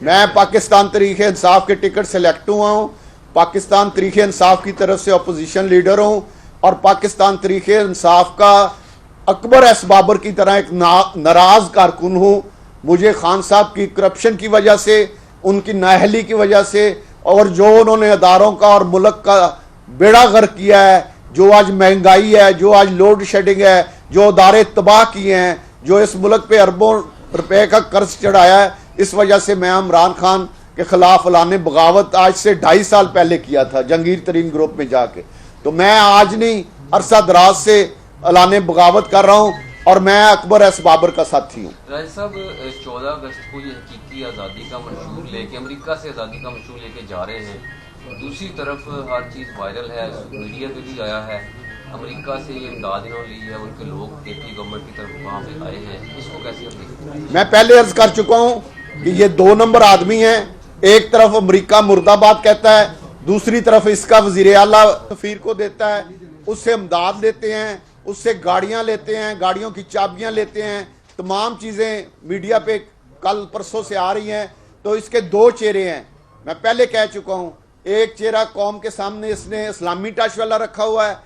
मैं पाकिस्तान तरीके इंसाफ के टिकट सेलेक्ट हुआ हूँ, पाकिस्तान तरीके इंसाफ की तरफ से अपोजिशन लीडर हूँ और पाकिस्तान तरीके इंसाफ का अकबर एस बाबर की तरह एक नाराज कारकुन हूँ। मुझे खान साहब की करप्शन की वजह से, उनकी नाअहली की वजह से और जो उन्होंने अदारों का और मुल्क का बेड़ा गर्क किया है, जो आज महंगाई है, जो आज लोड शेडिंग है, जो अदारे तबाह किए हैं, जो इस मुल्क पे अरबों रुपए का कर्ज चढ़ाया है, इस वजह से मैं इमरान खान के खिलाफ ऐलान बगावत आज से 2.5 साल पहले किया था जंगीर तरीन ग्रुप में जाके। तो मैं आज नहीं, अरसा दराज से ऐलान बगावत कर रहा हूँ और मैं अकबर एस बाबर का साथी हूँ। राज साहब, 14 अगस्त को ये हकीकी आज़ादी का मंशूर लेके, अमेरिका से आज़ादी का मंशूर लेके जा रहे हैं। दूसरी तरफ हर चीज़ वायरल है, मीडिया पे भी आया है, अमेरिका से ये इमदाद इन्होंने ली है, उनके लोग केपी गवर्नमेंट की तरफ वहाँ पे आए हैं, इसको कैसे आप देखते हैं? मैं पहले अर्ज कर चुका हूँ कि ये 2 नंबर आदमी हैं। एक तरफ अमेरिका मुर्दाबाद कहता है, दूसरी तरफ इसका वजीर आला सफीर को देता है, उससे इमदाद लेते हैं, उससे गाड़ियां लेते हैं, गाड़ियों की चाबियां लेते हैं, तमाम चीज़ें मीडिया पे कल परसों से आ रही हैं। तो इसके 2 चेहरे हैं, मैं पहले कह चुका हूं। एक चेहरा कौम के सामने इसने इस्लामी टच वाला रखा हुआ है,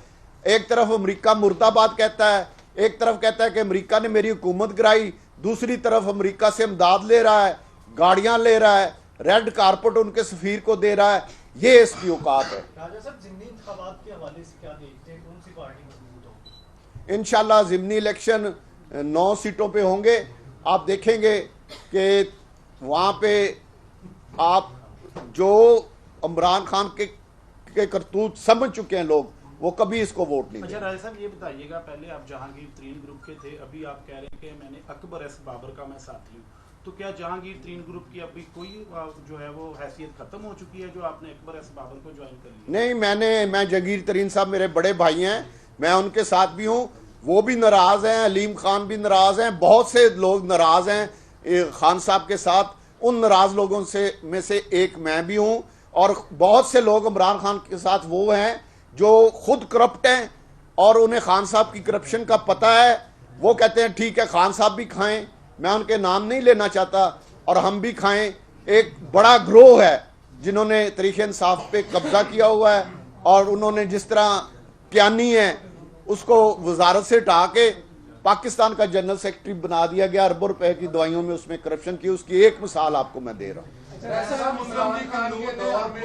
एक तरफ अमेरिका मुर्दाबाद कहता है, एक तरफ कहता है कि अमेरिका ने मेरी हुकूमत गिराई, दूसरी तरफ अमेरिका से इमदाद ले रहा है, गाड़ियां ले रहा है, रेड कारपेट उनके सफीर को दे रहा है। ये इसकी औकात है। राजा साहब, ज़िमनी इंतखाबात के हवाले से क्या देखते हैं, कौन सी पार्टी मजबूत होगी? इंशाल्लाह ज़िमनी इलेक्शन 9 सीटों पे होंगे। आप देखेंगे कि वहाँ पे आप जो इमरान खान के करतूत समझ चुके हैं लोग, वो कभी इसको वोट नहीं देंगे। अच्छा राजा साहब, ये बताइएगा, पहले आप जहांगीर तरीन ग्रुप के थे, अभी आप कह रहे हैं कि मैंने अकबर एस बाबर का मैं साथी हूँ, तो क्या जहांगीर तरीन ग्रुप की अभी कोई जो है वो हैसियत खत्म हो चुकी है जो आपने अकबर एस बाबर को ज्वाइन कर लिया? नहीं, मैं जहांगीर तरीन साहब मेरे बड़े भाई हैं, मैं उनके साथ भी हूँ, वो भी नाराज हैं, अलीम खान भी नाराज हैं, बहुत से लोग नाराज हैं खान साहब के साथ। उन नाराज लोगों से में से एक मैं भी हूँ और बहुत से लोग इमरान खान के साथ वो हैं जो खुद करप्ट हैं और उन्हें खान साहब की करप्शन का पता है। वो कहते हैं ठीक है, खान साहब भी खाएं, मैं उनके नाम नहीं लेना चाहता, और हम भी खाएं। एक बड़ा ग्रोह है जिन्होंने तरीके इंसाफ पे कब्जा किया हुआ है और उन्होंने जिस तरह कियानी है उसको वजारत से हटा के पाकिस्तान का जनरल सेक्रेटरी बना दिया गया, अरबों रुपए की दवाइयों में उसमें करप्शन की। उसकी एक मिसाल आपको मैं दे रहा हूँ।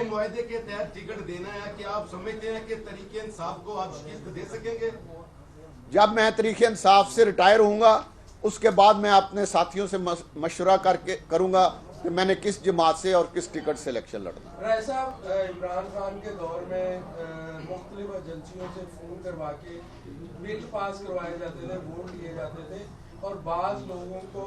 मुआहदे के तहत टिकट देना है, कि आप समझते हैं कि तरीके इंसाफ को आप शिकस्त दे सकेंगे? जब मैं तरीके इंसाफ से रिटायर होऊंगा उसके बाद मैं अपने साथियों से मशवरा करके करूंगा कि मैंने किस जमात से और किस टिकट से इलेक्शन लड़ना। राय साहब, इमरान खान के दौर में मुख्तलिफ एजेंसियों से फोन करवा के बिल पास करवाए जाते थे, वोट लिए जाते थे, और बाज लोगों को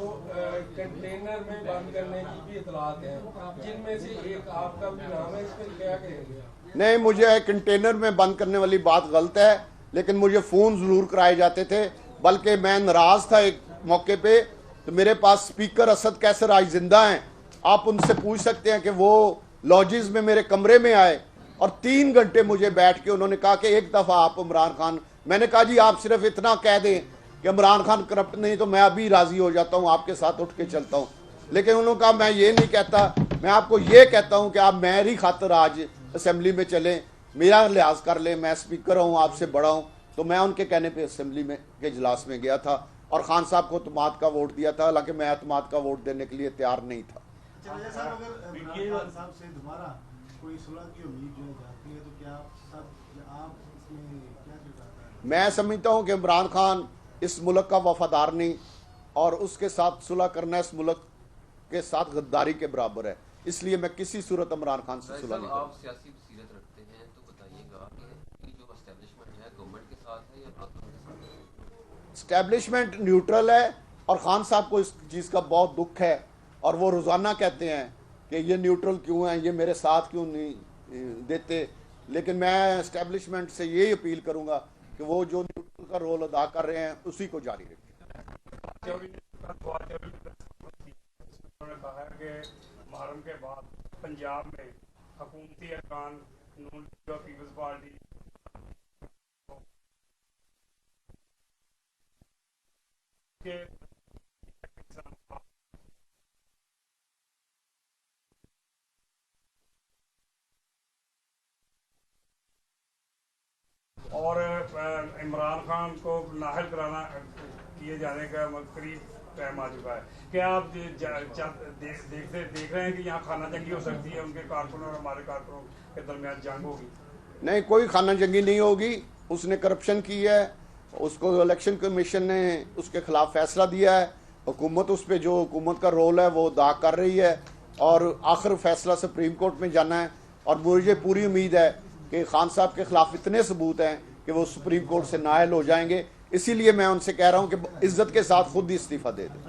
कंटेनर में बंद करने की भी इतलात है, जिनमें से एक आपका भी नाम है। इस पर क्या कहेंगे? नहीं, मुझे कंटेनर में बंद करने वाली बात गलत है, लेकिन मुझे फ़ोन ज़रूर कराए जाते थे। बल्कि मैं नाराज़ था एक मौके पे, तो मेरे पास स्पीकर असद कैसर आज जिंदा हैं, आप उनसे पूछ सकते हैं कि वो लॉजिस में मेरे कमरे में आए और 3 घंटे मुझे बैठ के उन्होंने कहा कि एक दफ़ा आप इमरान खान, मैंने कहा जी आप सिर्फ इतना कह दें कि इमरान खान करप्ट नहीं तो मैं अभी राज़ी हो जाता हूँ, आपके साथ उठ के चलता हूँ। लेकिन उन्होंने कहा मैं ये नहीं कहता, मैं आपको ये कहता हूँ कि आप मेरी खातर आज असम्बली में चलें, मेरा लिहाज कर लें, मैं स्पीकर हूँ, आपसे बड़ा हूँ। तो मैं उनके कहने पे असम्बली में के इजलास में गया था और खान साहब को अतमाद का वोट दिया था, हालांकि मैं अतमाद का वोट देने के लिए तैयार नहीं था। मैं समझता हूं कि इमरान खान इस मुल्क का वफादार नहीं और उसके साथ सुलह करना इस मुल्क के साथ गद्दारी के बराबर है, इसलिए मैं किसी सूरत इमरान खान से सुलह नहीं करूंगा। आप सियासी बसीरत रखते हैं तो बताइएगा कि जो एस्टेब्लिशमेंट है गवर्नमेंट के साथ है या इमरान खान के साथ? एस्टेब्लिशमेंट न्यूट्रल है और खान साहब को इस चीज़ का बहुत दुख है और वो रोज़ाना कहते हैं कि ये न्यूट्रल क्यों है, ये मेरे साथ क्यों नहीं देते। लेकिन मैं एस्टेब्लिशमेंट से यही अपील करूंगा कि वो जो न्यूट्रल का रोल अदा कर रहे हैं उसी को जारी रखें। उन्होंने कहा कि मुहर्रम के बाद पंजाब में हुकूमती अरकान नून लीग और पीपल्स पार्टी के इमरान खान को नाहल कराना किए जाने का करीब टाइम आ चुका है। क्या आप देख रहे हैं कि यहाँ खाना जंगी हो सकती है, उनके कारकुनों और हमारे कारकुनों के दरमियान जंग होगी? नहीं, कोई खाना जंगी नहीं होगी। उसने करप्शन की है, उसको इलेक्शन कमीशन ने उसके खिलाफ फैसला दिया है। हुकूमत उस पर जो हुकूमत का रोल है वो अदा कर रही है और आखिर फैसला सुप्रीम कोर्ट में जाना है। और मुझे पूरी उम्मीद है कि खान साहब के खिलाफ इतने सबूत हैं कि वो सुप्रीम कोर्ट से नाअहल हो जाएंगे। इसीलिए मैं उनसे कह रहा हूं कि इज्जत के साथ खुद ही इस्तीफा दे दें।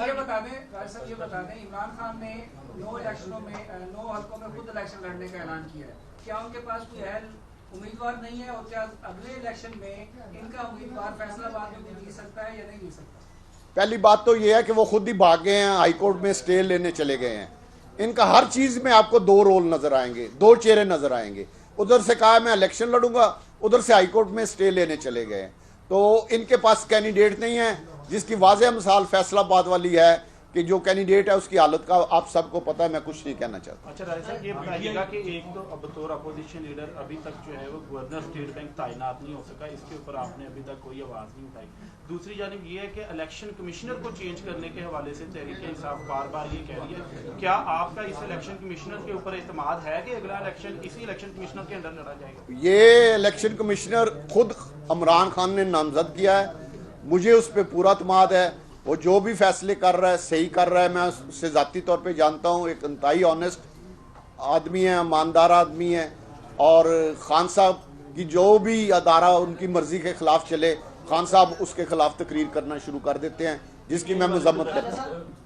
ये बता दें इमरान खान ने 9 इलेक्शनों में 9 हल्कों में खुद इलेक्शन लड़ने का ऐलान किया है। क्या उनके पास कोई अहल उम्मीदवार नहीं है और क्या अगले इलेक्शन में इनका उम्मीदवार फैसलाबाद में जीत सकता है या नहीं जीत सकता? पहली बात तो ये है कि वो खुद ही भाग गए हैं, हाईकोर्ट में स्टे लेने चले गए हैं। इनका हर चीज में आपको 2 रोल नजर आएंगे, 2 चेहरे नजर आएंगे। उधर से कहा मैं इलेक्शन लड़ूंगा, उधर से हाईकोर्ट में स्टे लेने चले गए। तो इनके पास कैंडिडेट नहीं है, जिसकी वाज़ेह मिसाल फैसलाबाद वाली है कि जो कैंडिडेट है उसकी हालत का आप सबको पता है। मैं कुछ नहीं कहना चाहता। अच्छा राय साहब, ये बताइएगा कि एक तो बतौर अपोजिशन लीडर अभी तक जो है वो गवर्नर स्टेट बैंक तैनात नहीं हो सका, इसके ऊपर आपने अभी तक कोई आवाज नहीं उठाई। दूसरी जानिब ये है कि इलेक्शन कमिश्नर को चेंज करने के हवाले से तहरीक इंसाफ बार बार ये कह रही है। क्या आपका इस इलेक्शन कमिश्नर के ऊपर एतमाद है कि अगला इलेक्शन इसी इलेक्शन कमिश्नर के अंदर लड़ा जाएगा? ये इलेक्शन कमिश्नर खुद इमरान खान ने नामजद किया है, मुझे उस पर पूरा एतमाद है। वो जो भी फैसले कर रहा है सही कर रहा है। मैं उससे ज़ाती तौर पे जानता हूँ, एक इंतहाई ऑनेस्ट आदमी है, ईमानदार आदमी है। और खान साहब की जो भी अदारा उनकी मर्जी के खिलाफ चले, खान साहब उसके खिलाफ तकरीर करना शुरू कर देते हैं, जिसकी मैं मजम्मत करता हूँ।